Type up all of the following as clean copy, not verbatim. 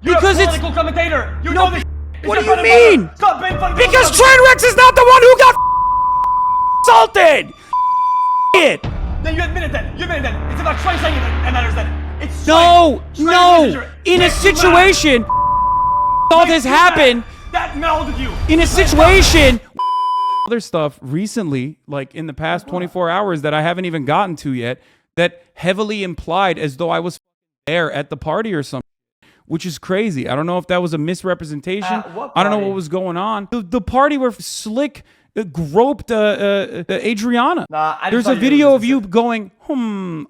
You're Because a it's political commentator. You no. know this. What do you mean? Stop being fucking Because Trainwreck is not the one who got assaulted. It. Then you admit it then. You admit it then. It's about Train saying it that matters then. It's No, Train. no. In a situation, all this happened. That melded you. In a situation. Other stuff recently, like in the past 24 hours that I haven't even gotten to yet, that heavily implied as though I was there at the party or something, which is crazy. I don't know if that was a misrepresentation. I don't know what was going on. The party where Slick groped Adriana. There's a video of you going,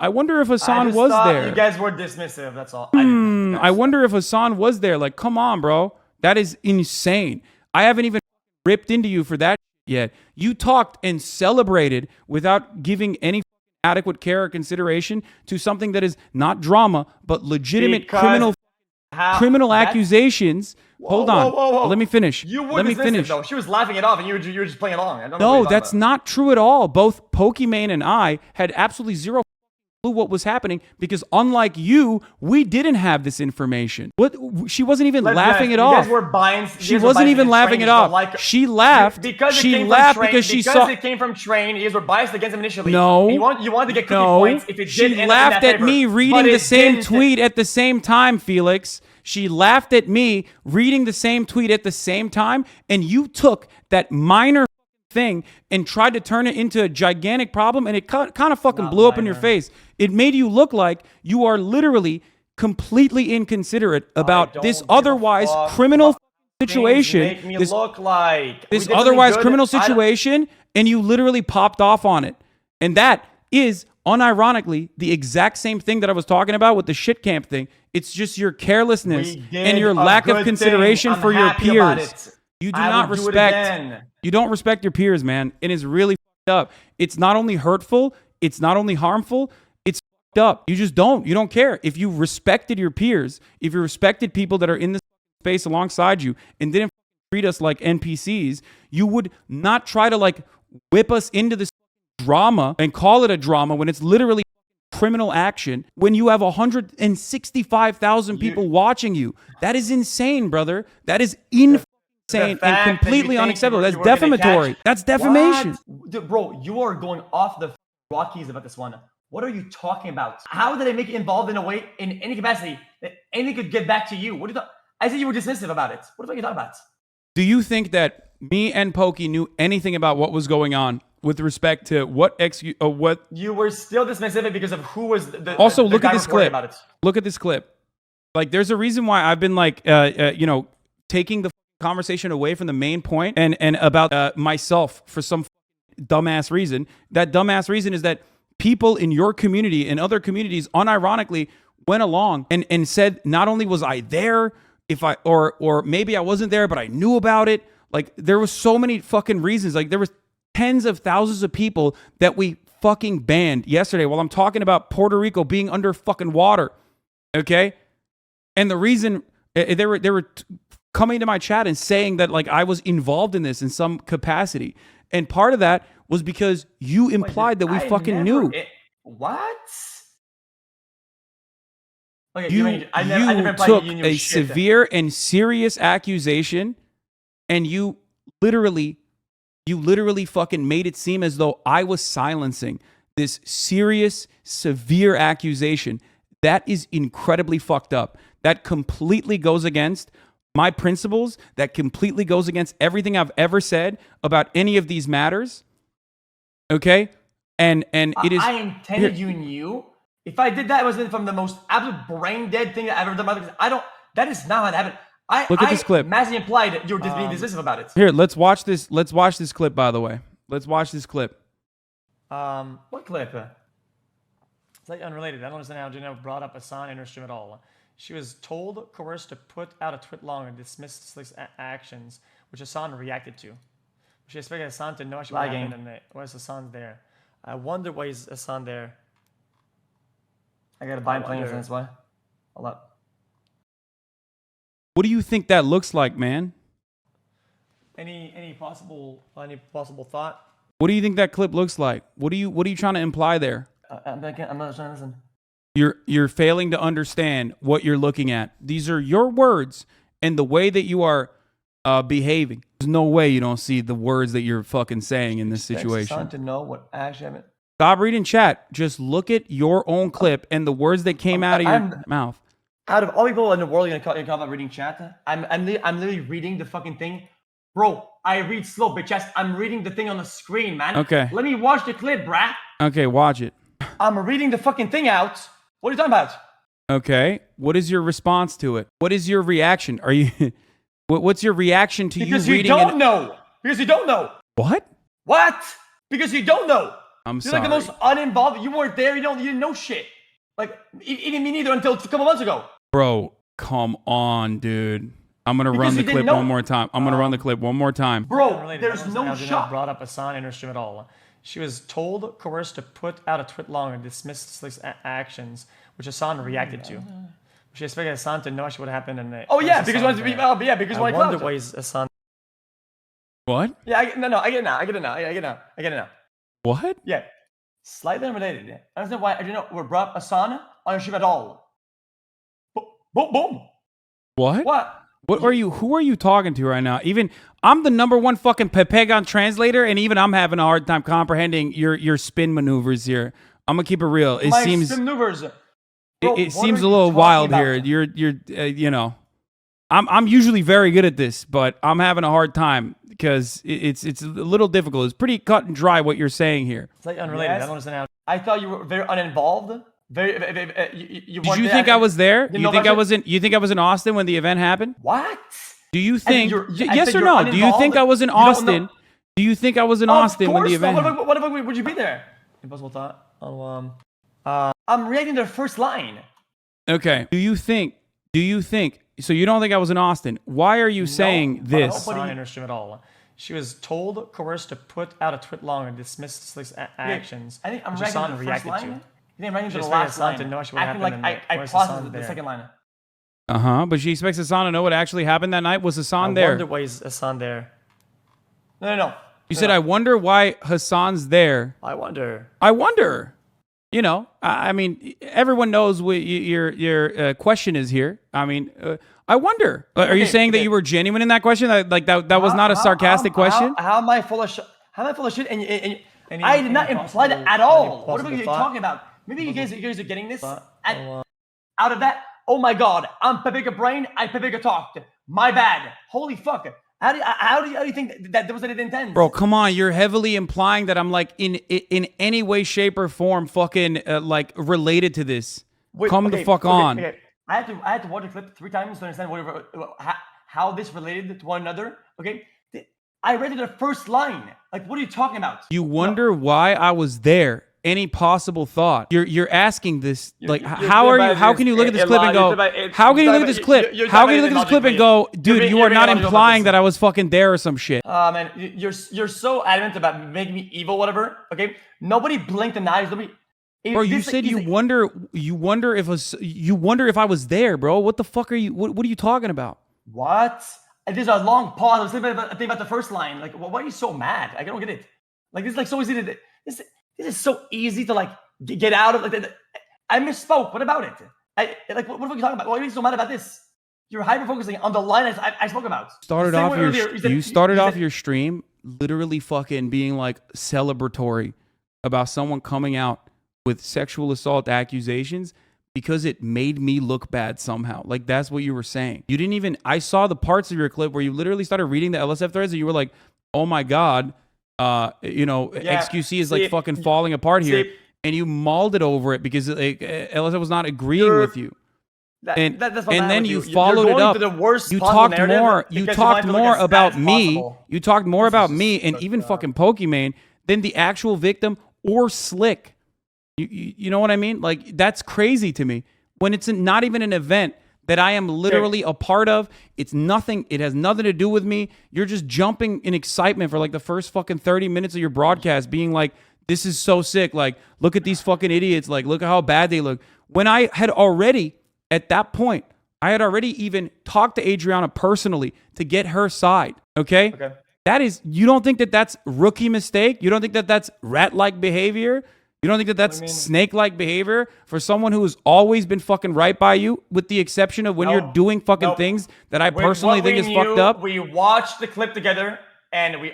I wonder if Hasan was there. You guys were dismissive, that's all. I wonder if Hasan was there. Like, come on, bro. That is insane. I haven't even ripped into you for that yet. You talked and celebrated without giving any adequate care or consideration to something that is not drama, but legitimate criminal accusations. Hold on. Whoa. Let me finish. Let me finish. Though. She was laughing it off and you were just playing along. I don't know that's not true at all. Both Pokimane and I had absolutely zero clue what was happening because unlike you, we didn't have this information. She wasn't even laughing it off. You guys were buying. She wasn't even laughing it off. She laughed. Because she saw. Because it came from Train. You guys were biased against him initially. No. You wanted to get cookie points. If it she laughed at me reading the same tweet at the same time, Felix. She laughed at me reading the same tweet at the same time, and you took that minor thing and tried to turn it into a gigantic problem, and it kind of fucking blew up in your face. It made you look like you are literally completely inconsiderate about this otherwise criminal situation. This otherwise criminal situation, and you literally popped off on it. And that is unironically the exact same thing that I was talking about with the shit camp thing. It's just your carelessness and your lack of consideration for your peers. You do not respect. You don't respect your peers, man. It is really fucked up. It's not only hurtful, it's not only harmful, it's fucked up. You just don't. You don't care. If you respected your peers, if you respected people that are in this space alongside you and didn't treat us like NPCs, you would not try to like whip us into this drama and call it a drama when it's literally criminal action when you have 165,000 people watching you. That is insane, brother. That is insane and completely unacceptable. That's defamatory. That's defamation. Bro, you are going off the Rockies about this one. What are you talking about? How did they make it involved in a way, in any capacity, that anything could get back to you? What do you I said you were dismissive about it. What the fuck are you talking about? Do you think that me and Pokey knew anything about what was going on with respect to what you were still dismissive because of who was the also the look guy at this clip. about it. Look at this clip. Like, there's a reason why I've been like, taking the conversation away from the main point and about myself for some dumbass reason. That dumbass reason is that people in your community and other communities unironically went along and said, not only was I there, or maybe I wasn't there, but I knew about it. Like, there was so many fucking reasons. Like, there was tens of thousands of people that we fucking banned yesterday while I'm talking about Puerto Rico being under fucking water. Okay? And the reason they were coming to my chat and saying that like I was involved in this in some capacity. And part of that was because you implied that we fucking knew. What? Okay, you took a severe and serious accusation and you literally fucking made it seem as though I was silencing this serious, severe accusation. That is incredibly fucked up. That completely goes against my principles. That completely goes against everything I've ever said about any of these matters. Okay? And it is... I intended you knew. If I did that, it was from the most absolute brain dead thing that I've ever done. That is not what happened. Look at this clip. Massively implied that you're just being dismissive about it. Here, let's watch this. Let's watch this clip, by the way. Let's watch this clip. What clip? It's like unrelated. I don't understand how Janelle brought up Hasan in her stream at all. She was coerced to put out a tweet long and dismiss Slick's actions, which Hasan reacted to. She expected Hasan to know what happened and why is Hasan there. I wonder why is Hasan there. I gotta buy planes, that's why. Hold up. What do you think that looks like, man? Any possible thought? What do you think that clip looks like? What are you trying to imply there? I'm not trying to listen. You're failing to understand what you're looking at. These are your words and the way that you are behaving. There's no way you don't see the words that you're fucking saying in this situation. To know what actually happened. Stop reading chat. Just look at your own clip and the words that came out of your mouth. Out of all people in the world, you're gonna call about reading chat? I'm literally reading the fucking thing. Bro, I read slow, bitch ass. I'm reading the thing on the screen, man. Okay. Let me watch the clip, brah. Okay, watch it. I'm reading the fucking thing out. What are you talking about? Okay. What is your response to it? What is your reaction? Are you... What's your reaction to because you reading? Because you don't know. Because you don't know. What? What? Because you don't know. I'm You're sorry. You're like the most uninvolved. You weren't there. You didn't know shit. Like even me neither until a couple months ago. Bro, come on, dude. I'm gonna run the clip one more time. I'm gonna run the clip one more time. Bro, there's no shot. Brought up Hasan in her stream at all. She was told, coerced to put out a tweet long and dismiss Slick's actions, which Hasan reacted to. She expected Hasan to know actually what happened. And because wanted to be. Oh, yeah, because I wonder why Hasan. What? Yeah, I get it now. What? Yeah, slightly unrelated. I don't know why. I don't know. We're brought Hasan on your stream at all. Boom. What? What? What are you? Who are you talking to right now? Even I'm the #1 fucking Pepegon translator, and even I'm having a hard time comprehending your spin maneuvers here. I'm gonna keep it real. It seems spin maneuvers. Bro, it seems a little wild here. You're you know, I'm usually very good at this, but I'm having a hard time because it's a little difficult. It's pretty cut and dry what you're saying here. It's like unrelated. Yes. I don't understand how. I thought you were very uninvolved. Very. Did you think I was there? You think I was in? You think I was in Austin when the event happened? What? Do you think? Yes or no? Do you think I was in Austin? Do you think I was in Austin when the event happened? What would you be there? Impossible thought. I'm reading the first line. Okay. Do you think? So you don't think I was in Austin? Why are you saying this? Nobody in her stream at all. She was told, coerced to put out a tweet long and dismiss Slick's actions. I think I'm reading the first line. You think I'm writing to the last line? To know what acting like I paused the second line. But she expects Hasan to know what actually happened that night. Was Hasan there? I wonder why is Hasan there. No. You said, I wonder why Hasan's there. I wonder. You know, I mean, everyone knows what your question is here. I mean, I wonder. Are you saying that you were genuine in that question? That was not a sarcastic question? How am I full of shit? And I did not imply that at all. What are you talking about? Maybe you guys are getting this out of that. Oh my God, I'm Pepeca Brain. I Pepeca talked. My bad. Holy fuck. How do you think that there was an intent? Bro, come on. You're heavily implying that I'm like in any way, shape, or form fucking like related to this. Come the fuck on. Okay. I had to watch the clip 3 times to understand how this related to one another. Okay. I read the first line. Like, what are you talking about? You wonder why I was there. Any possible thought? You're asking this like how can you look at this clip and go how can you look at this clip and go dude you are not implying that I was fucking there or some shit. Man, you're so adamant about making me evil, whatever. Okay, nobody blinked an eye. Bro, you said you wonder if I was there, bro. What the fuck are you? What are you talking about? What? There's a long pause. I was thinking about the first line. Like, why are you so mad? I don't get it. Like, this is like so easy to this is so easy to like get out of. Like, I misspoke. What about it? What are you talking about? Why are you so mad about this? You're hyper focusing on the line I spoke about. You started off your stream literally fucking being like celebratory about someone coming out with sexual assault accusations because it made me look bad somehow. Like, that's what you were saying. You didn't even, I saw the parts of your clip where you literally started reading the LSF threads and you were like, oh my God, XQC is like fucking falling apart here. And you mauled it over it because like, LSF was not agreeing with you. And then you followed it up. You talked more about me. You talked more about me and even fucking Pokimane than the actual victim or Slick. You know what I mean? Like, that's crazy to me. When it's not even an event that I am literally a part of, it's nothing. It has nothing to do with me. You're just jumping in excitement for like the first fucking 30 minutes of your broadcast being like, this is so sick. Like, look at these fucking idiots. Like, look at how bad they look. When I had already, at that point, I had already even talked to Adriana personally to get her side. Okay? That is, you don't think that that's rookie mistake? You don't think that that's rat-like behavior? You don't think that that's I mean- snake-like behavior for someone who has always been fucking right by you, with the exception of when you're doing fucking things that I personally think is fucked up? We watched the clip together, and we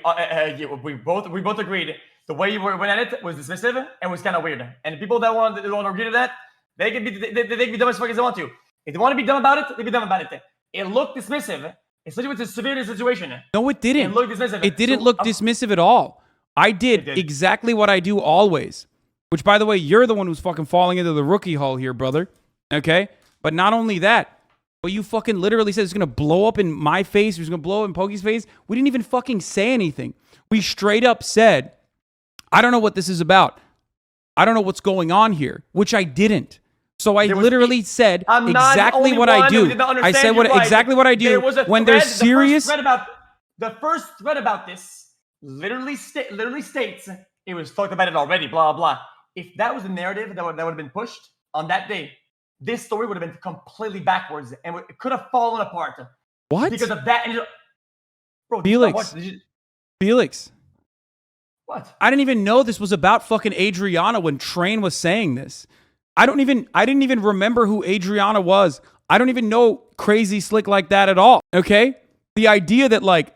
both agreed the way you went at it was dismissive and was kind of weird. And people that want to agree to that, they can be dumb as fuck as they want to. If they want to be dumb about it, they be dumb about it. It looked dismissive, especially with the severe situation. No, it didn't. It looked dismissive. It didn't look dismissive at all. I did exactly what I do always. Which, by the way, you're the one who's fucking falling into the rookie hole here, brother. Okay? But not only that, but you fucking literally said it's going to blow up in my face, it's going to blow up in Pokey's face. We didn't even fucking say anything. We straight up said, I don't know what this is about. I don't know what's going on here, which I didn't. So I literally said exactly what I do. I said exactly what I do when there's serious... The first thread about this literally states, it was talked about it already, blah, blah. If that was the narrative that would have been pushed on that day, this story would have been completely backwards and it could have fallen apart. What? Because of that. And bro, Felix. What? I didn't even know this was about fucking Adriana when Train was saying this. I didn't even remember who Adriana was. I don't even know Crazy Slick like that at all. Okay? The idea that like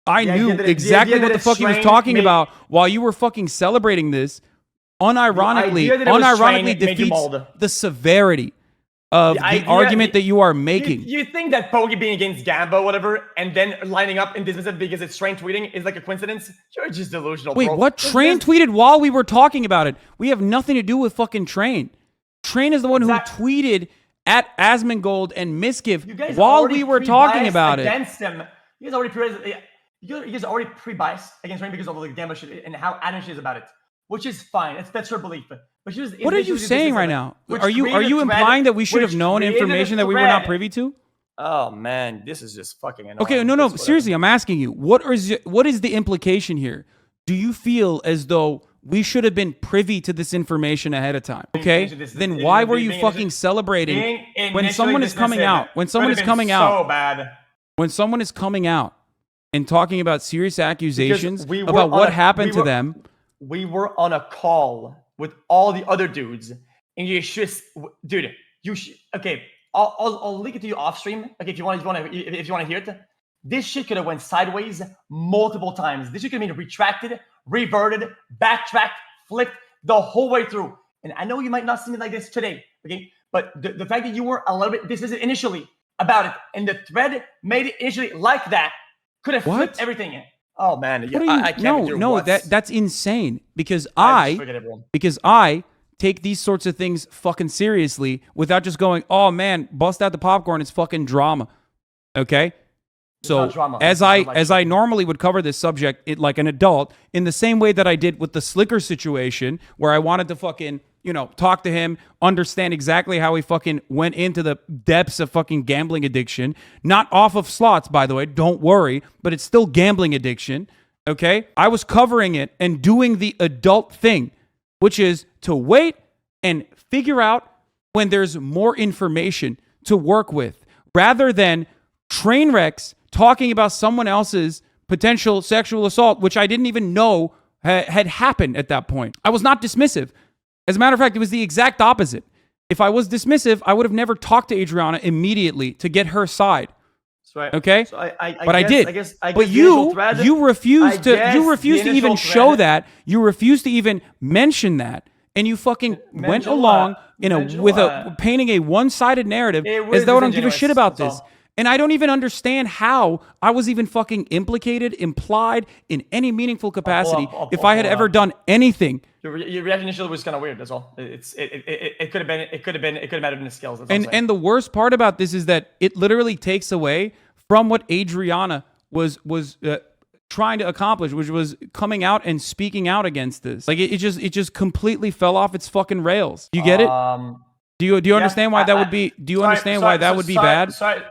I knew exactly what the fuck he was talking about while you were fucking celebrating this unironically defeats the severity of the argument that you are making. You think that Pokey being against Gamba, whatever, and then lining up in dismissive because it's Train tweeting is like a coincidence? You're just delusional, Wait, bro. what? Train tweeted while we were talking about it. We have nothing to do with fucking Train. Train is the one who tweeted at Asmongold and Miskiv while we were talking about it. Him. You guys already pre-biased against Train because of the Gamba shit and how adamant she is about it. Which is fine. That's her belief. But what are you saying right now? Are you implying that we should have known information that we were not privy to? Oh man, this is just fucking annoying. Okay, no, seriously, I'm asking you. What is the implication here? Do you feel as though we should have been privy to this information ahead of time? Okay, then why were you fucking celebrating when someone is coming out? When someone is coming out, so bad. When someone is coming out and talking about serious accusations about what happened to them. We were on a call with all the other dudes, and you just, dude, you should. Okay, I'll link it to you off stream. Okay, if you want to hear it. This shit could have went sideways multiple times. This shit could have been retracted, reverted, backtracked, flipped the whole way through. And I know you might not see me like this today, okay? But the fact that you were a little bit dismissive initially about it, and the thread made it initially like that, could have flipped everything in. Oh man, I can't. That's insane because I take these sorts of things fucking seriously without just going, oh man, bust out the popcorn, it's fucking drama. Okay? So as I normally would cover this subject like an adult, in the same way that I did with the Slicker situation, where I wanted to fucking, talk to him, understand exactly how he fucking went into the depths of fucking gambling addiction. Not off of slots, by the way, don't worry, but it's still gambling addiction, okay? I was covering it and doing the adult thing, which is to wait and figure out when there's more information to work with, rather than train wrecks talking about someone else's potential sexual assault, which I didn't even know had happened at that point. I was not dismissive. As a matter of fact, it was the exact opposite. If I was dismissive, I would have never talked to Adriana immediately to get her side. That's right. Okay? So I did. But you refused to even show that. You refused to even mention that. And you fucking went along painting a one-sided narrative as though I don't give a shit about this. And I don't even understand how I was even fucking implicated, implied in any meaningful capacity if I had ever done anything. Your reaction initially was kind of weird. That's all. It could have been. It could have been the skills. And the worst part about this is that it literally takes away from what Adriana was trying to accomplish, which was coming out and speaking out against this. Like it just completely fell off its fucking rails. You get it? Do you understand why that would be? Do you understand why that would be bad? Sorry.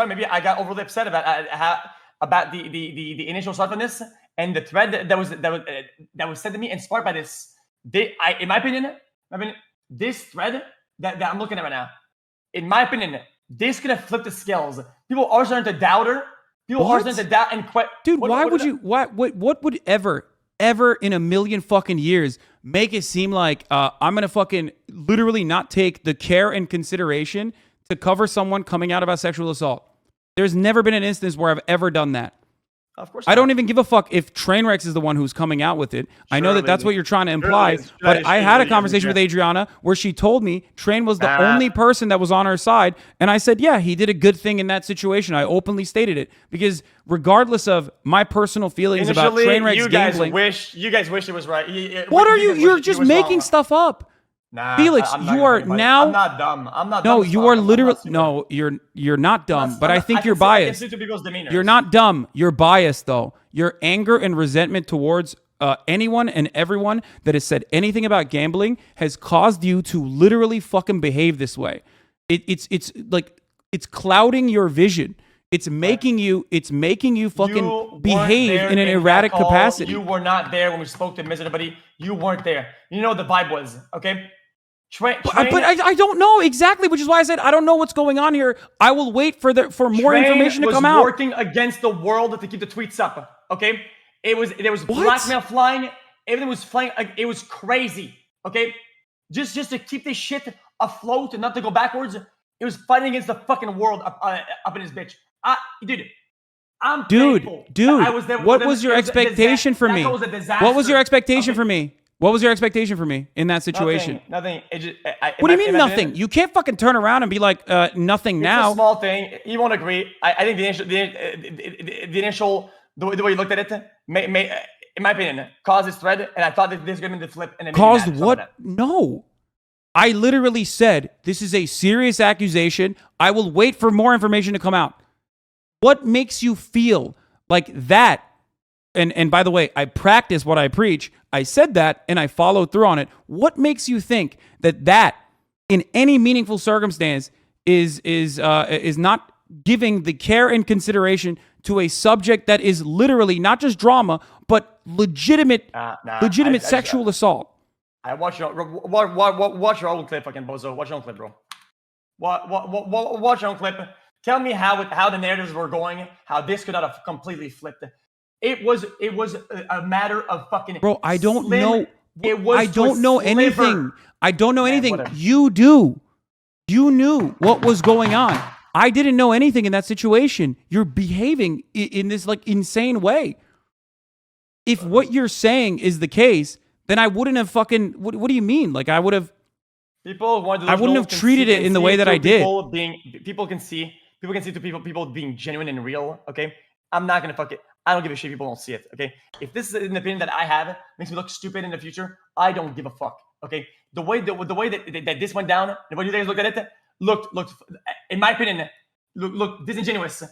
Maybe I got overly upset about the initial start on this and the thread that was sent to me and sparked by this. In my opinion, this thread that I'm looking at right now, in my opinion, this could have flipped the scales. People are starting to doubt her. People are starting to doubt and quit. Dude, what would ever in a million fucking years make it seem like I'm going to fucking literally not take the care and consideration to cover someone coming out about sexual assault. There's never been an instance where I've ever done that. Of course I don't even give a fuck if Trainwrecks is the one who's coming out with it. I know that that's what you're trying to imply, but I had a conversation with Adriana where she told me Train was the only person that was on her side, and I said, yeah, he did a good thing in that situation. I openly stated it because regardless of my personal feelings about Trainwrecks gambling, you guys wish it was right. What are you? You're just making stuff up. Nah, Felix, you are now. I'm not dumb. I'm not. No, dumb you are literally. No, you're not dumb. But I think you're biased. You're not dumb. You're biased though. Your anger and resentment towards anyone and everyone that has said anything about gambling has caused you to literally fucking behave this way. It's like it's clouding your vision. It's making you fucking behave in an erratic capacity. You were not there when we spoke to Ms. Everybody. You weren't there. You know what the vibe was, okay? But I don't know exactly, which is why I said I don't know what's going on here. I will wait for more information to come out. Working against the world to keep the tweets up, okay? There was blackmail flying. Everything was flying. It was crazy, okay? Just to keep this shit afloat and not to go backwards. It was fighting against the fucking world up in his bitch. Dude, I was there. What was your expectation for me? What was your expectation for me? What was your expectation for me in that situation? Nothing. What do you mean nothing? You can't fucking turn around and be like, nothing now. It's a small thing. You won't agree. I think the initial, the way you looked at it, in my opinion, caused this thread, and I thought that this was going to flip. And it caused what? No. I literally said, this is a serious accusation. I will wait for more information to come out. What makes you feel like that? And by the way, I practice what I preach. I said that and I followed through on it. What makes you think that in any meaningful circumstance is not giving the care and consideration to a subject that is literally not just drama, but legitimate sexual assault? I watch your own clip, fucking bozo. Watch your own clip, bro. Watch your own clip. Tell me how the narratives were going, how this could not have completely flipped. It was a matter of fucking. Bro, I don't know. I don't know anything. I don't know anything. Whatever. You do. You knew what was going on. I didn't know anything in that situation. You're behaving in this like insane way. If what you're saying is the case, then I wouldn't have fucking. What do you mean? Like I would have. I wouldn't have treated it in the way that I did. People can see people being genuine and real. Okay, I'm not gonna fuck it. I don't give a shit. People don't see it. Okay, if this is an opinion that I have makes me look stupid in the future, I don't give a fuck. Okay, the way that this went down, and when you guys looked at it, looked in my opinion, look disingenuous.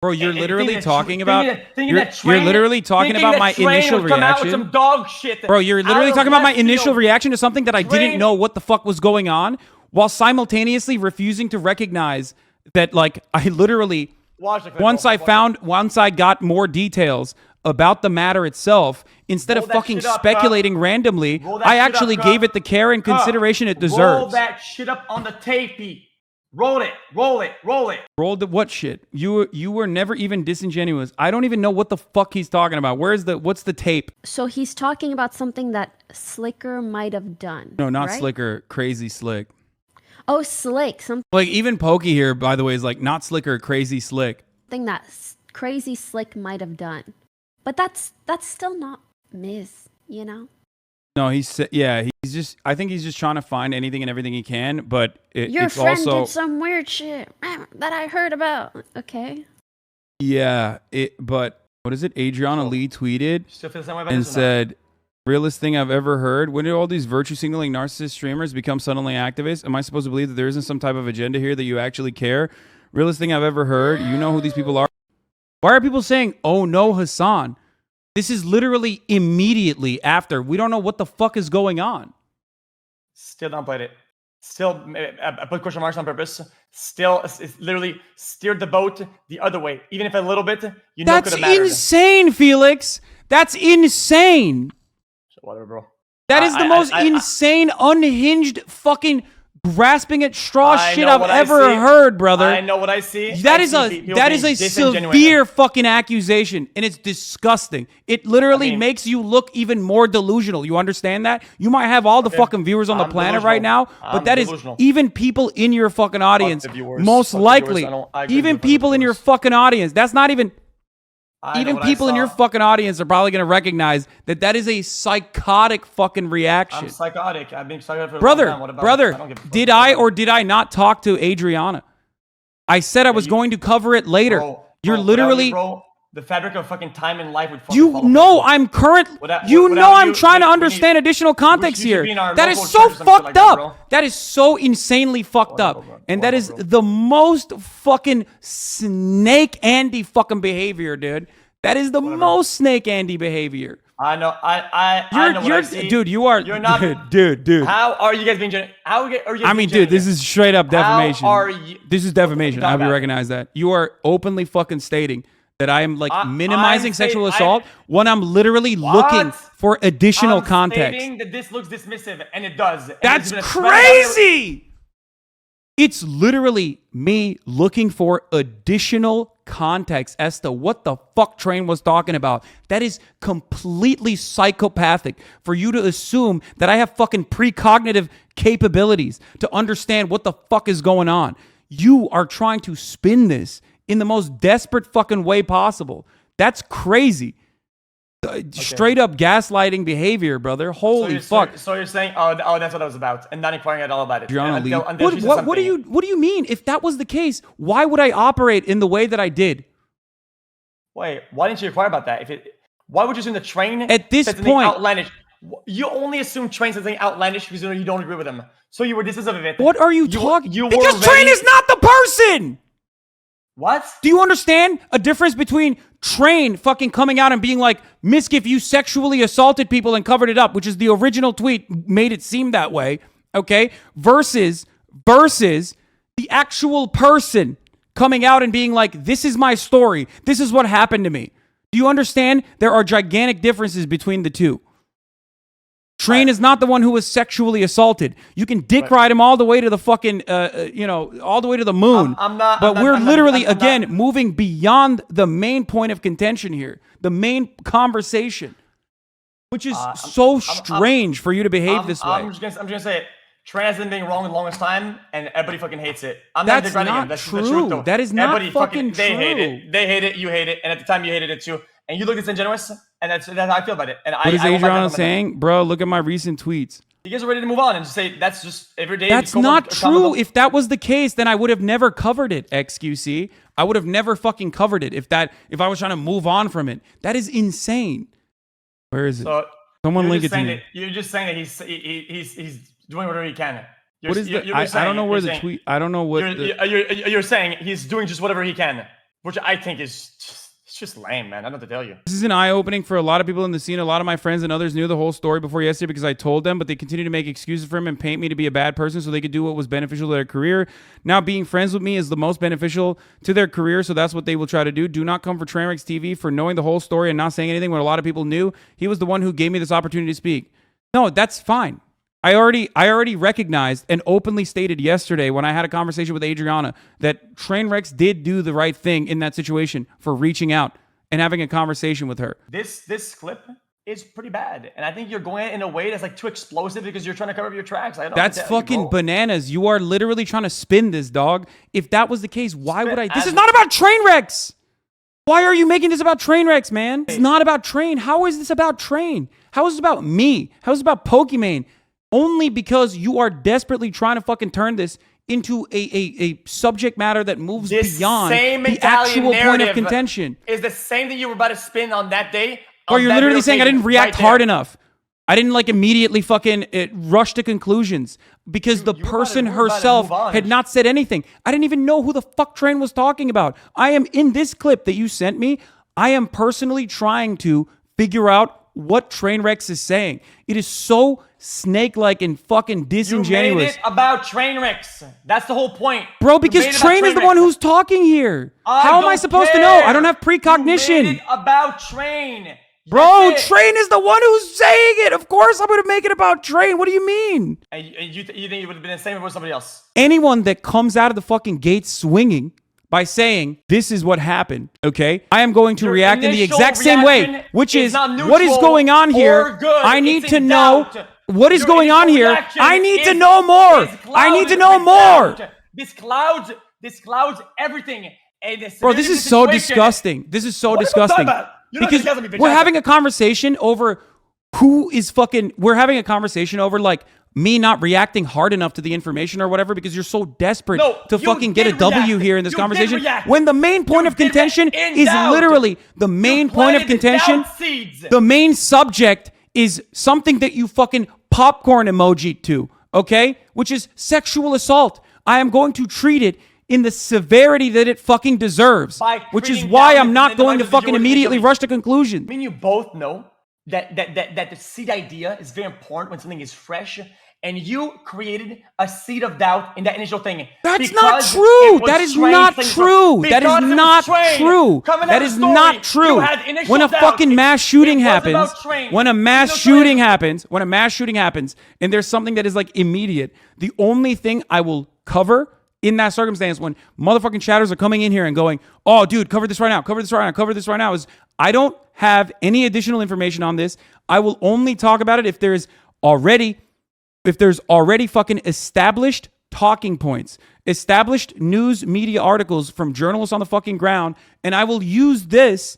Bro, you're literally talking about you're literally talking about my initial reaction. Some dog shit. Bro, you're literally talking about my initial reaction to something that I didn't know what the fuck was going on, while simultaneously refusing to recognize that, like, I literally once I got more details about the matter itself, instead of fucking speculating randomly, I actually gave it the care and consideration it deserves. Roll that shit up on the tape. Roll it. Roll the what shit? You were never even disingenuous. I don't even know what the fuck he's talking about. What's the tape? So he's talking about something that Slicker might have done. No, not right? Slicker. Crazy Slick. Oh, Slick. Like even Pokey here, by the way, is like not Slicker, Crazy Slick. Something that Crazy Slick might have done. But that's still not Miz, you know? No, I think he's just trying to find anything and everything he can, but your it's friend also did some weird shit that I heard about. Okay. Yeah, but what is it? Adriana Lee tweeted and said, realest thing I've ever heard. When did all these virtue signaling narcissist streamers become suddenly activists? Am I supposed to believe that there isn't some type of agenda here that you actually care? Realest thing I've ever heard. You know who these people are. Why are people saying, oh no, Hasan? This is literally immediately after. We don't know what the fuck is going on. Still downplayed it. Still, I put question marks on purpose. Still, it's literally steered the boat the other way. Even if a little bit, you know, that's insane, Felix. That's insane. Whatever, bro. That is the most insane, unhinged fucking grasping at straw I shit know I've what I ever see. heard, brother. I know what I see. That I is see people that is being a disingenuous. severe fucking accusation, and it's disgusting. It literally mean- makes you look even more delusional. You understand that? You might have all the fucking viewers on the I'm planet right now, delusional. but I'm that is delusional. even people in your fucking audience, the viewers. most Fuck the likely, viewers. I agree even with the people in your viewers. fucking audience. That's not even. I know Even what I people in your saw. fucking audience are probably going to recognize that that is a psychotic fucking reaction. I'm psychotic. I've been psychotic for a long Brother, time. What about it? I don't brother, give a fuck. did I or did I not talk to Adriana? I said I was going to cover it later. Bro, You're without literally. you, bro, the fabric of fucking time and life would fucking You fall know apart. I'm current. Without- You without know I'm you, trying to we understand need- additional context you should here. be in our That is local so church or some shit fucked like that, up. bro. That is so insanely fucked up. Whatever, bro. And that is Whatever, bro. the most fucking Snake Andy fucking behavior, dude. That is the most Snake Andy behavior. I know. I know what I see. Dude, you are. You're not. Dude. How are you guys being genuine? How are you guys I mean, being dude, this genuine? is straight up defamation. How are you? This is defamation. I What hope the fuck you about recognize that. You are openly fucking stating that I am like minimizing I'm sexual saying- assault when I'm literally looking for additional I'm context. stating that this looks dismissive, and it does. And That's there's been a thread about it. crazy. It's literally me looking for additional context as to what the fuck Train was talking about. That is completely psychopathic for you to assume that I have fucking precognitive capabilities to understand what the fuck is going on. You are trying to spin this in the most desperate fucking way possible. That's crazy. Straight up gaslighting behavior, brother. Holy fuck. So you're saying, oh, that's what I was about, and not inquiring at all about it. Adriana Lee. Until she said What do something. you mean? If that was the case, why would I operate in the way that I did? Wait, why didn't you inquire about that? Why would you assume the Train At this said something point- outlandish? You only assume Train said something outlandish because you don't agree with him. So you were dismissive of it. What are you talking? You were Because Train ready- is not the person. What? Do you understand a difference between Train fucking coming out and being like, Miskiff, you sexually assaulted people and covered it up, which is the original tweet made it seem that way, okay? Versus the actual person coming out and being like, this is my story. This is what happened to me. Do you understand? There are gigantic differences between the two. Train is not the one who was sexually assaulted. You can dick ride him all the way to the fucking, all the way to the moon. But we're literally, again, moving beyond the main point of contention here, the main conversation, which is so strange for you to behave this way. I'm just gonna say it. Train has been being wrong the longest time, and everybody fucking hates it. I'm That's not degrading not him. That's true. the truth, though. That is not Everybody fucking They hate true. it. They hate it. You hate it. And at the time, you hated it too. And you look disingenuous, and that's how I feel about it. And What is I won't back Adriana down from that. saying? Bro, look at my recent tweets. You guys are ready to move on and just say that's just every day. That's not true. If that was the case, then I would have never covered it, XQC. I would have never fucking covered it if I was trying to move on from it. That is insane. Where is it? So Someone you're link just it to saying me. that, you're just saying that he's doing whatever he can. What is the? I don't know where the tweet. I don't know what. You're saying he's doing just whatever he can, which I think is just lame, man. I don't know what to tell you. This is an eye-opening for a lot of people in the scene. A lot of my friends and others knew the whole story before yesterday because I told them, but they continue to make excuses for him and paint me to be a bad person so they could do what was beneficial to their career. Now being friends with me is the most beneficial to their career, so that's what they will try to do. Do not come for Trainwreck's TV for knowing the whole story and not saying anything when a lot of people knew. He was the one who gave me this opportunity to speak. No, that's fine. I already recognized and openly stated yesterday when I had a conversation with Adriana that Trainwrecks did do the right thing in that situation for reaching out and having a conversation with her. This clip is pretty bad, and I think you're going in a way that's like too explosive because you're trying to cover up your tracks. I don't know That's what to tell you, fucking bro. bananas. You are literally trying to spin this, dog. If that was the case, why would I? This as- is not about Trainwrecks. Why are you making this about Trainwrecks, man? It's not about Train. How is this about Train? How is this about me? How is it about Pokimane? Only because you are desperately trying to fucking turn this into a subject matter that moves This beyond same the Italian actual point of narrative contention. is the same thing you were about to spin on that day. Or on you're that literally video saying I occasion, didn't react right hard there. enough. I didn't like immediately fucking rush to conclusions because the you were about to- person you were about to herself move on. had not said anything. I didn't even know who the fuck Train was talking about. I am in this clip that you sent me. I am personally trying to figure out what Trainwrecks is saying. It is so snake-like and fucking You disingenuous. made it about Trainwrecks. That's the whole point. Bro, You because made it about Train is the one Trainwrecks. who's talking here. How am I don't supposed to know? I care. don't have You precognition. made it about Train. Bro, Train is the one who's saying it. Of course I'm going to make it about Train. What do you mean? And you think it would have been the same if it was somebody else? Anyone that comes out of the fucking gate swinging by saying, this is what happened, okay? I am going to react in the exact same way, which is, what is going on here? I need to know what is going on here. I need to know more. I need to know more. This clouds everything. Bro, this is so disgusting. This is so disgusting. Because we're having a conversation over we're having a conversation over like me not reacting hard enough to the information or whatever because you're so desperate to fucking get a W here in this conversation. When the main point of contention is literally the main point of contention. The main subject is something that you fucking popcorn emoji to, okay? Which is sexual assault. I am going to treat it in the severity that it fucking deserves, which is why I'm not going to fucking immediately rush to conclusions. I mean, you both know that the seed idea is very important when something is fresh, and you created a seed of doubt in that initial thing. That's not true. That is not true. That is not true. That is not true. When a fucking mass shooting happens, when a mass shooting happens, and there's something that is like immediate, the only thing I will cover in that circumstance when motherfucking chatters are coming in here and going, oh, dude, cover this right now, cover this right now, cover this right now, is I don't have any additional information on this. I will only talk about it if there's already fucking established talking points, established news media articles from journalists on the fucking ground, and I will use this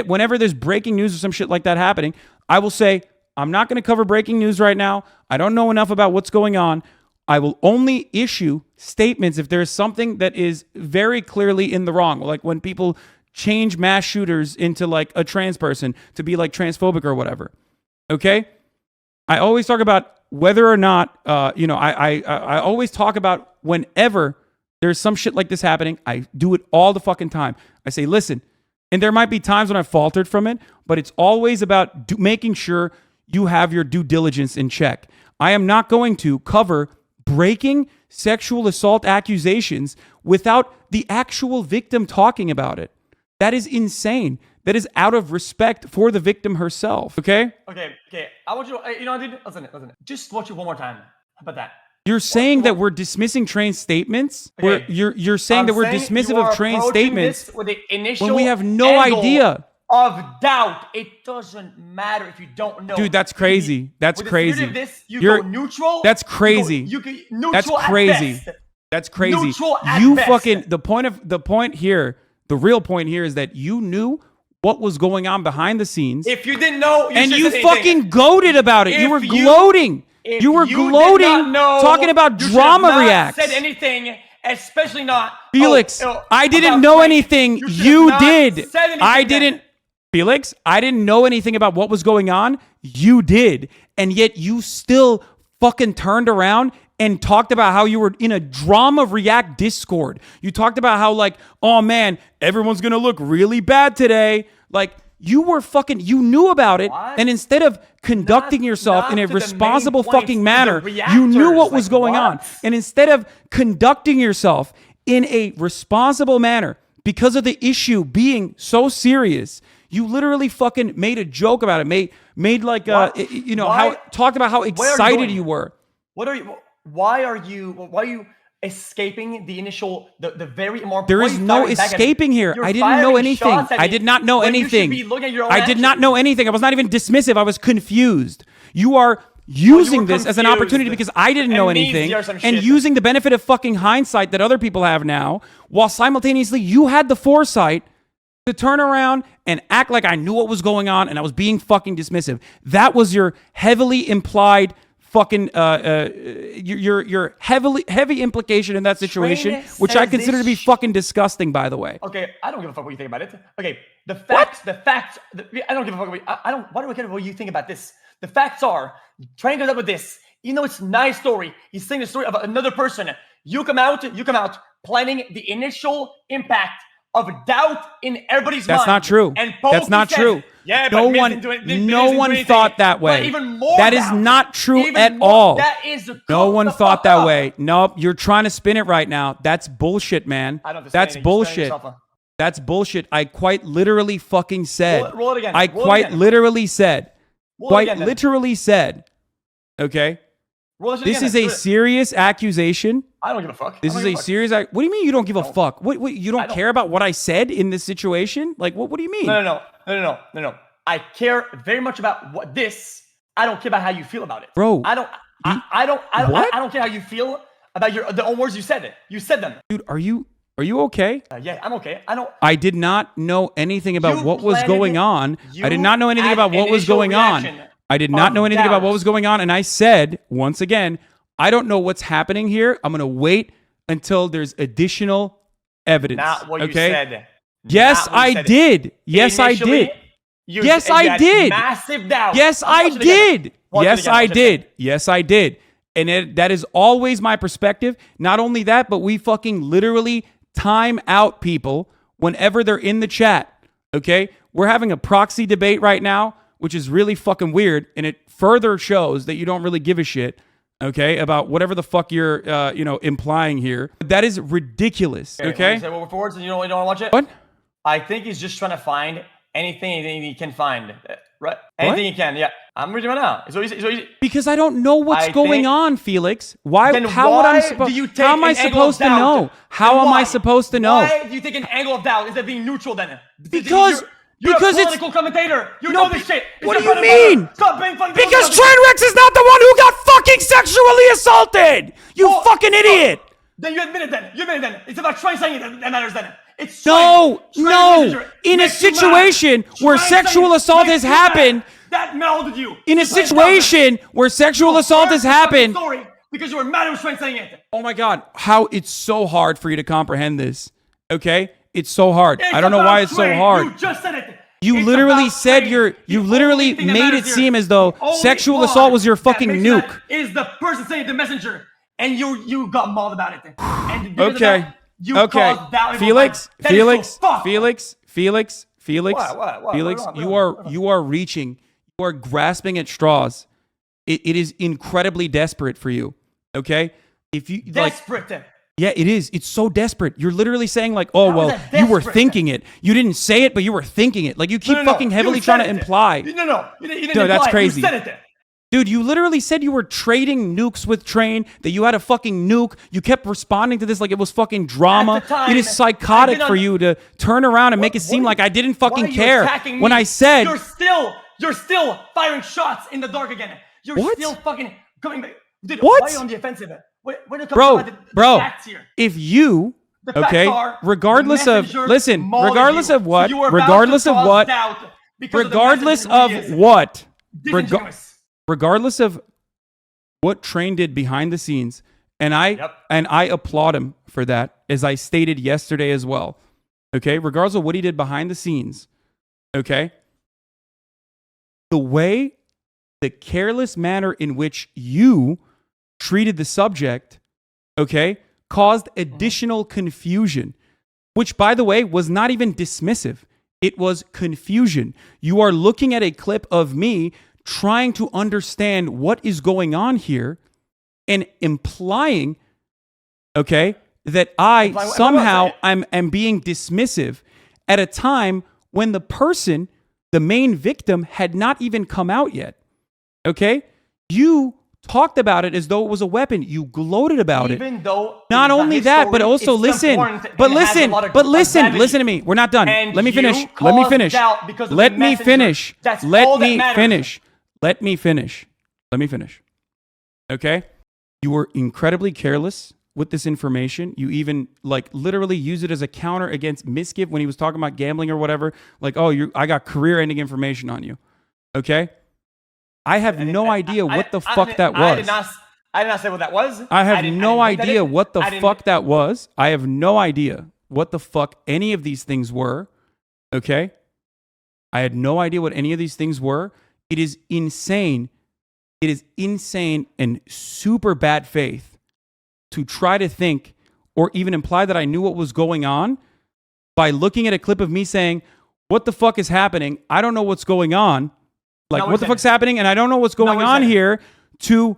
whenever there's breaking news or some shit like that happening. I will say, I'm not going to cover breaking news right now. I don't know enough about what's going on. I will only issue statements if there is something that is very clearly in the wrong. Like when people change mass shooters into like a trans person to be like transphobic or whatever. Okay? I always talk about whether or not, I always talk about whenever there's some shit like this happening, I do it all the fucking time. I say, listen, and there might be times when I've faltered from it, but it's always about making sure you have your due diligence in check. I am not going to cover breaking sexual assault accusations without the actual victim talking about it. That is insane. That is out of respect for the victim herself. Okay? Okay. I want you to, dude, listen. Just watch it one more time. How about that? You're saying that we're dismissing Train's statements? Okay. You're saying that we're dismissive of Train's statements with the initial when we have no idea of doubt. It doesn't matter if you don't know. Dude, that's crazy. That's crazy. You're neutral. That's crazy. You go neutral. That's crazy. At best. That's crazy. Neutral at you best. Fucking the real point here is that you knew what was going on behind the scenes. If you didn't know, you fucking goaded about it. You were gloating. You were gloating, talking about drama reacts. Said anything, especially not Felix. I didn't know anything. You did. I didn't. Felix, I didn't know anything about what was going on. You did. And yet you still fucking turned around and talked about how you were in a drama react Discord. You talked about how like, oh man, everyone's going to look really bad today. Like you knew about it. What? And instead of conducting yourself in a responsible fucking manner, you knew what was going on. And instead of conducting yourself in a responsible manner because of the issue being so serious, you literally fucking made a joke about it. Made like talked about how excited you were. Why are you escaping the initial the very more? There is no escaping here. I didn't know anything. I did not know anything. I did not know anything. I was not even dismissive. I was confused. You are using this as an opportunity because I didn't know anything and using the benefit of fucking hindsight that other people have now, while simultaneously you had the foresight to turn around and act like I knew what was going on and I was being fucking dismissive. That was your heavily implied fucking your heavy implication in that situation, which I consider to be fucking disgusting, by the way. Okay, I don't give a fuck what you think about it. Okay, the facts. I don't give a fuck. Why do I care what you think about this? The facts are, Train comes up with this. You know, it's a nice story. He's saying the story of another person. You come out planning the initial impact of doubt in everybody's mind. That's not true. And that's not true. Yeah, no one thought that way. Even more that is not true at all. That is no one thought that way. Nope, you're trying to spin it right now. That's bullshit, man. That's bullshit. That's bullshit. I quite literally fucking said. Roll it again. I Roll it quite again. literally said. Roll it Quite again, then. literally said. Okay? Roll it This again, is then. a Do it. serious accusation. I don't give a fuck. This I is don't a give serious. What do you mean you don't give a fuck? What you I don't don't. care about what I said in this situation? Like what do you mean? No. I care very much about what this. I don't care about how you feel about it, Bro, I don't what? I don't care how you feel about the own words you said. You said them. Dude, are you okay? Yeah, I'm okay. I don't. I did not know anything about You what was planted- going on. I did you not know anything had about what was initial going on. reaction I did not of know anything about what doubt. was going on. And I said, once again, I don't know what's happening here. I'm going to wait until there's additional evidence. Not what you okay? said. Yes, Not what you I said. did. Yes, I Initially, did. you Yes, said you I had did. Massive doubt. Yes, I Watch it again. did. Watch it Yes, again. I Watch it did. again. Yes, I did. And that is always my perspective. Not only that, but we fucking literally time out people whenever they're in the chat. Okay? We're having a proxy debate right now, which is really fucking weird. And it further shows that you don't really give a shit, okay, about whatever the fuck you're, implying here. That is ridiculous. Okay? Say word for words, and you don't want to watch it. What? I think he's just trying to find anything he can find. Right? Anything he can. Yeah. I'm reading right now. It's so easy. Because I don't know what's I going think- on, Felix. Why? Then How would I? why do you take How am I an angle supposed of to doubt? know? How Then am I why? supposed to know? Why do you take an angle of doubt instead of being neutral then? Because you're because a it's political commentator. You No, know this shit. It's what your do you bread and butter. mean? Stop being funny. because Trainwreck is not the one who got fucking sexually assaulted. You Oh, fucking idiot. Then you admit it then. It's about trying saying it that matters then. It's No, trying no. messenger In a makes you mad. situation where Trying sexual saying assault makes has you mad. happened. That melded you. In a It's like situation where sexual assault has happened. Story because you were mad at was trying saying it. Oh my God, how it's so hard for you to comprehend this. Okay? It's so hard. It's I don't know about why it's so trade. hard. You just said it. You It's literally about said trade. you The literally only thing that made it matters here- seem as though the only sexual part assault was your that fucking makes nuke. that is the person saying the messenger, and you got mauled about it. And because of Okay. that, you Okay. caused doubt in Felix, people's minds. That is Felix, so fucked. Felix, Felix, Felix, What? Felix, What? you are reaching, you are grasping at straws. It is incredibly desperate for you. Okay? If you like Desperate. yeah, it is. It's so desperate. You're literally saying like, "Oh, How well, is that you were desperate? thinking it. You didn't say it, but you were thinking it." Like you keep No, fucking heavily you trying said to it. imply. No. You didn't No, that's imply it. crazy. You said it. Dude, you literally said you were trading nukes with Train, that you had a fucking nuke. You kept responding to this like it was fucking drama. At the time, It is psychotic I've been for on- you to turn around and make it seem What- like I didn't why fucking are you care. attacking me? When I said, you're still firing shots in the dark again. You're What? still fucking coming back. Dude, What? why are you on the offensive? When it comes bro, to the bro, facts here. if you, The facts okay, are regardless the of, messenger listen, mauled regardless you. of what, So you were about regardless to of cause what, doubt because regardless the messenger of who he is. what, Disingenuous. regardless of what Train did behind the scenes, and I applaud him for that, as I stated yesterday as well. Okay, regardless of what he did behind the scenes, okay, the careless manner in which you treated the subject, okay, caused additional confusion, which, by the way, was not even dismissive. It was confusion. You are looking at a clip of me trying to understand what is going on here and implying, okay, that I somehow am being dismissive at a time when the person, the main victim, had not even come out yet. Okay? You talked about it as though it was a weapon. You gloated about it. Even though Not only that, but also listen. But listen, listen to me. We're not done. And Let me finish. you Let me caused finish. doubt because of Let the me messenger. finish. That's Let all that me matters. finish. Let me finish. Let me finish. Okay? You were incredibly careless with this information. You even like literally use it as a counter against Miskiv when he was talking about gambling or whatever. Like, oh, I got career-ending information on you. Okay? I have no idea what the fuck that was. I did not say what that was. I have no idea what the I fuck that was. I have no idea what the fuck any of these things were. Okay? I had no idea what any of these things were. It is insane. It is insane and super bad faith to try to think or even imply that I knew what was going on by looking at a clip of me saying, "What the fuck is happening? I don't know what's going on." Like, what the fuck's happening? And I don't know what's going on here, to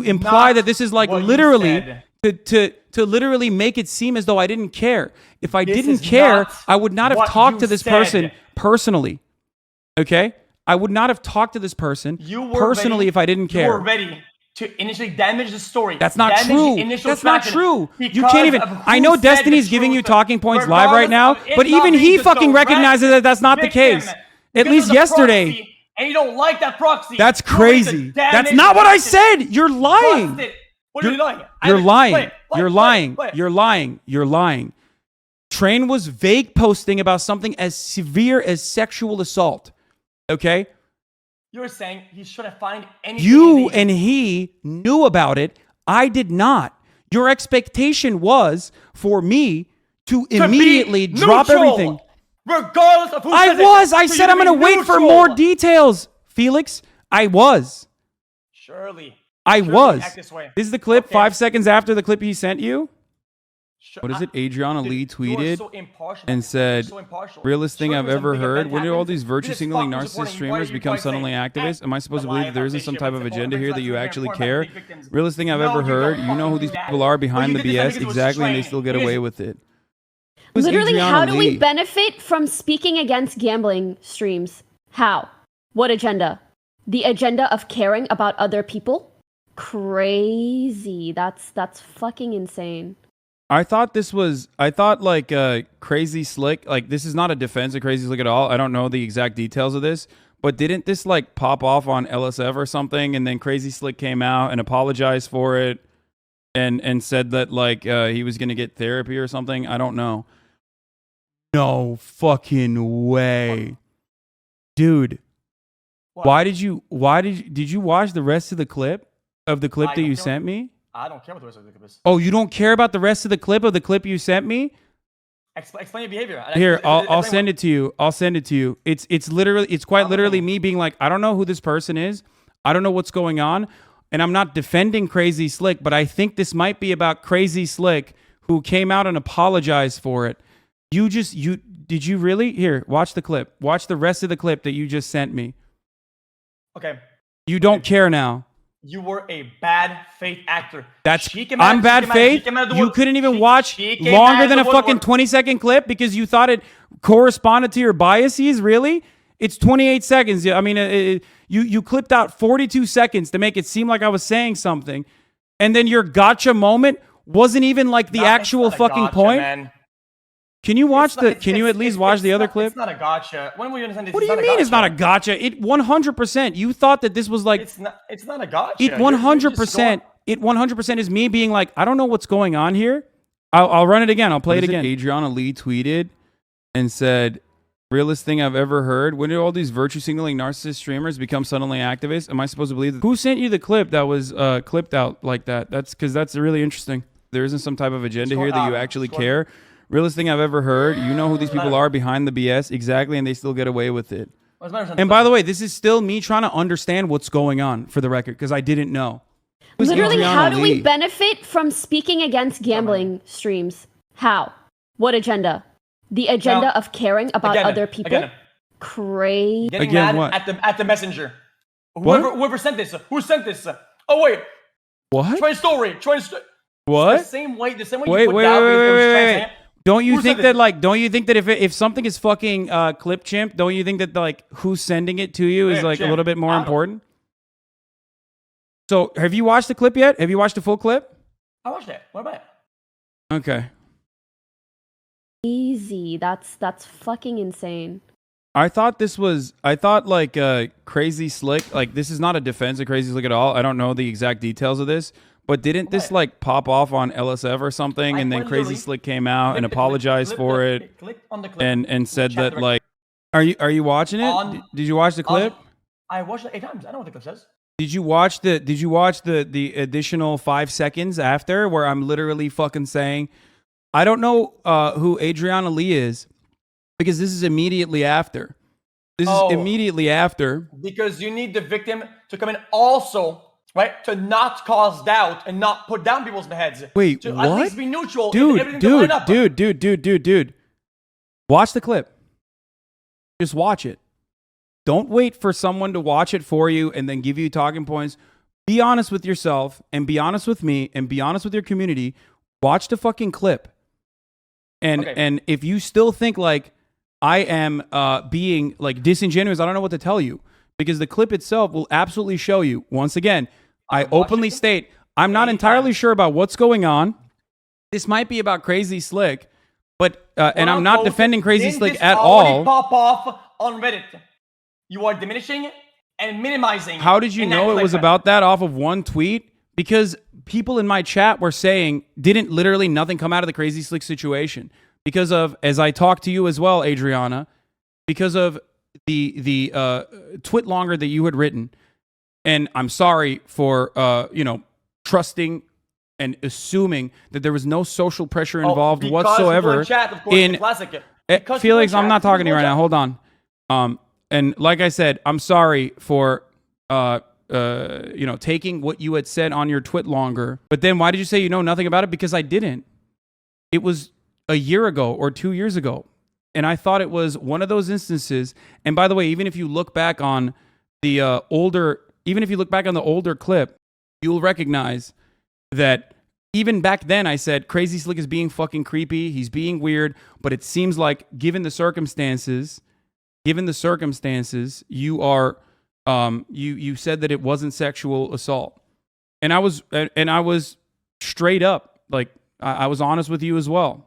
imply that this is like literally, to literally make it seem as though I didn't care. If I This didn't is care, not I would not have what talked you to this said. person personally. Okay? I would not have talked to this person personally if I didn't care. You were ready to initially damage the story. That's not damage true. the initial That's not traction true. You because can't even. of who I know said Destiny's the giving you truth, talking points live right regardless now, of it but not even being he the fucking direct recognizes that that's not the victim. case. At Because least of the yesterday. proxy, and you don't like that proxy. That's You're ready to crazy. damage That's not what I the said. You're lying. Busted. What are you lying? You're lying. Play, You're play, lying. play. You're lying. You're lying. Train was vague posting about something as severe as sexual assault. Okay? You're saying he shouldn't find anything. You and he knew about it. I did not. Your expectation was for me to immediately drop neutral, everything. Regardless of who I says was. it, I for said you I'm to going be to wait for neutral. more details, Felix. I was. Surely. I Surely was. act this way. This is the clip Okay. 5 seconds after the clip he sent you. What is it? Dude, Adriana Lee you are tweeted so impartial. and You're said, so impartial. realest thing Surely I've when ever something big heard. event When do all happens, these virtue you just signaling fuck narcissist supporting. Why are streamers you become guys saying, suddenly activists? Am I supposed to lie believe there isn't about some this type shit, of but agenda here that you very actually important care? about big victims. Realest thing I've No, ever you heard. don't You know who fucking these do that. people are Well, behind you the did this, I BS think it was exactly, and they trained. still get It is- away with it. Who's Literally, Adriana how do we Lee? benefit from speaking against gambling streams? How? What agenda? The agenda of caring about other people? Crazy. That's fucking insane. I thought like Crazy Slick, like this is not a defense of Crazy Slick at all. I don't know the exact details of this, but didn't this like pop off on LSF or something? And then Crazy Slick came out and apologized for it and said that like he was going to get therapy or something. I don't know. No fucking way. Dude, What? did you watch the rest of the clip of the clip I that don't you care. sent me? I don't care what the rest of the clip is. Oh, you don't care about the rest of the clip you sent me? Explain your behavior. Here, I'll send it to you. I'll send it to you. It's quite literally me being like, I don't know who this person is. I don't know what's going on. And I'm not defending Crazy Slick, but I think this might be about Crazy Slick who came out and apologized for it. Did you really? Here, watch the clip. Watch the rest of the clip that you just sent me. Okay. You don't care now. You were a bad faith actor. I'm bad faith. You couldn't even watch longer than a fucking 20-second clip because you thought it corresponded to your biases. Really? It's 28 seconds. I mean, you clipped out 42 seconds to make it seem like I was saying something, and then your gotcha moment wasn't even like the actual fucking point. Man. Can you watch Can you at least watch the other clip? It's not a gotcha. When will you understand this? What do you mean it's not a gotcha? It 100%. You thought that this was like It's not a gotcha. it 100%. It 100% is me being like, I don't know what's going on here. I'll run it again. I'll play it again. Adriana Lee tweeted and said, realest thing I've ever heard. When do all these virtue signaling narcissist streamers become suddenly activists? Am I supposed to believe that? Who sent you the clip that was clipped out like that? That's because that's really interesting. There isn't some type of agenda here that you actually care. Realest thing I've ever heard. You know who these people are behind the BS exactly, and they still get away with it. And by the way, this is still me trying to understand what's going on for the record because I didn't know. Literally, how do we benefit from speaking against gambling streams? How? What agenda? The agenda of caring about other people? Crazy. Getting Again, mad what? at the messenger. What? Whoever sent this. Who sent this? Oh wait. What? Train story. What? The same way you Wait, put down it was trans. Don't you Who think said that this? like? Don't you think that if something is fucking clip chimp, don't you think that like who's sending it to you is Clip like a chimp. little bit more I don't- important? So have you watched the clip yet? Have you watched the full clip? I watched it. What about it? Okay. Easy. That's fucking insane. I thought like Crazy Slick, like this is not a defense of Crazy Slick at all. I don't know the exact details of this, but didn't this like pop off on LSF or something? And then Crazy Slick came out and apologized for it Click on the clip. and said Chat that direct. like, are you watching it? Did you watch the clip? I watched it 8 times. I know what the clip says. Did you watch the additional 5 seconds after where I'm literally fucking saying, I don't know who Adriana Lee is because this is immediately after. This is immediately after. Because you need the victim to come in also, right? To not cause doubt and not put down people's heads. Wait, to what? At least be neutral. and everything to line up. Dude. Watch the clip. Just watch it. Don't wait for someone to watch it for you and then give you talking points. be honest with yourself and be honest with me and be honest with your community. Watch the fucking clip. And if you still think like I am being like disingenuous, I don't know what to tell you, because the clip itself will absolutely show you. Once again, I openly state I'm not entirely sure about what's going on. This might be about Crazy Slick, but and I'm not defending Crazy Slick at all. Pop off on Reddit. You are diminishing and minimizing. How did you know it was about that off of one tweet? Because people in my chat were saying didn't literally nothing come out of the Crazy Slick situation because of, as I talked to you as well, Adriana, because of the twit longer that you had written. And I'm sorry for trusting and assuming that there was no social pressure involved whatsoever. Felix, I'm not talking to you right now. Hold on. And like I said, I'm sorry for taking what you had said on your twit longer. But then why did you say you know nothing about it? Because I didn't. It was a year ago or 2 years ago. And I thought it was one of those instances. And by the way, even if you look back on the older clip, you'll recognize that even back then I said Crazy Slick is being fucking creepy. He's being weird. But it seems like given the circumstances, you are you said that it wasn't sexual assault. And I was straight up, like I was honest with you as well.